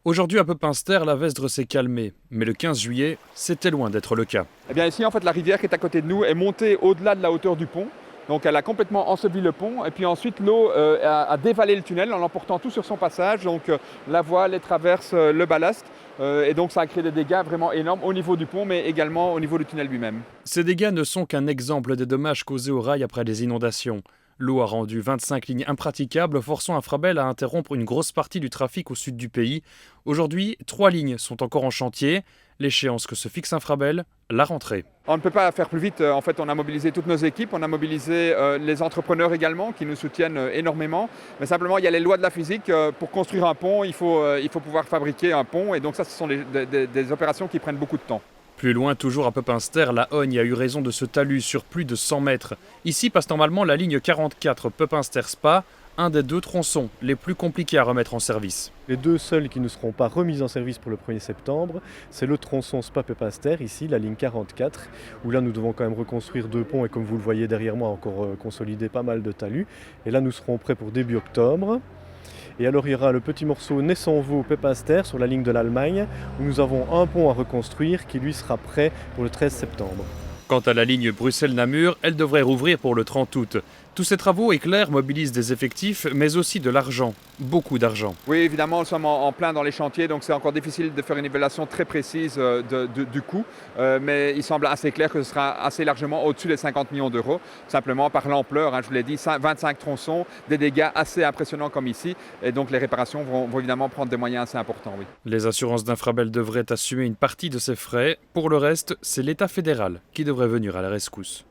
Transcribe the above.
Aujourd'hui à Pepinster, la Vesdre s'est calmée, mais le 15 juillet, c'était loin d'être le cas. Eh bien ici, en fait, la rivière qui est à côté de nous est montée au-delà de la hauteur du pont. Donc elle a complètement enseveli le pont et puis ensuite l'eau a dévalé le tunnel en emportant tout sur son passage, donc la voile, les traverses, le ballast. Et donc ça a créé des dégâts vraiment énormes au niveau du pont mais également au niveau du tunnel lui-même. Ces dégâts ne sont qu'un exemple des dommages causés au rail après les inondations. L'eau a rendu 25 lignes impraticables, forçant Infrabel à interrompre une grosse partie du trafic au sud du pays. Aujourd'hui, 3 lignes sont encore en chantier. L'échéance que se fixe Infrabel, la rentrée. On ne peut pas faire plus vite. En fait, on a mobilisé toutes nos équipes, on a mobilisé les entrepreneurs également qui nous soutiennent énormément. Mais simplement, il y a les lois de la physique. Pour construire un pont, il faut pouvoir fabriquer un pont. Et donc ça, ce sont des opérations qui prennent beaucoup de temps. Plus loin, toujours à Pepinster, la Hogne a eu raison de ce talus sur plus de 100 mètres. Ici passe normalement la ligne 44 Pepinster-Spa, un des 2 tronçons les plus compliqués à remettre en service. Les 2 seuls qui ne seront pas remis en service pour le 1er septembre, c'est le tronçon Spa-Pepinster, ici, la ligne 44, où là nous devons quand même reconstruire 2 ponts et comme vous le voyez derrière moi, encore consolider pas mal de talus. Et là nous serons prêts pour début octobre. Et alors il y aura le petit morceau Nessenvaux-Pepinster sur la ligne de l'Allemagne, où nous avons un pont à reconstruire qui lui sera prêt pour le 13 septembre. Quant à la ligne Bruxelles-Namur, elle devrait rouvrir pour le 30 août. Tous ces travaux éclairs mobilisent des effectifs, mais aussi de l'argent. Beaucoup d'argent. Oui, évidemment, nous sommes en plein dans les chantiers, donc c'est encore difficile de faire une évaluation très précise du coût. Mais il semble assez clair que ce sera assez largement au-dessus des 50 millions d'euros, simplement par l'ampleur, je vous l'ai dit, 25 tronçons, des dégâts assez impressionnants comme ici. Et donc les réparations vont évidemment prendre des moyens assez importants. Oui. Les assurances d'Infrabel devraient assumer une partie de ces frais. Pour le reste, c'est l'État fédéral qui devrait venir à la rescousse.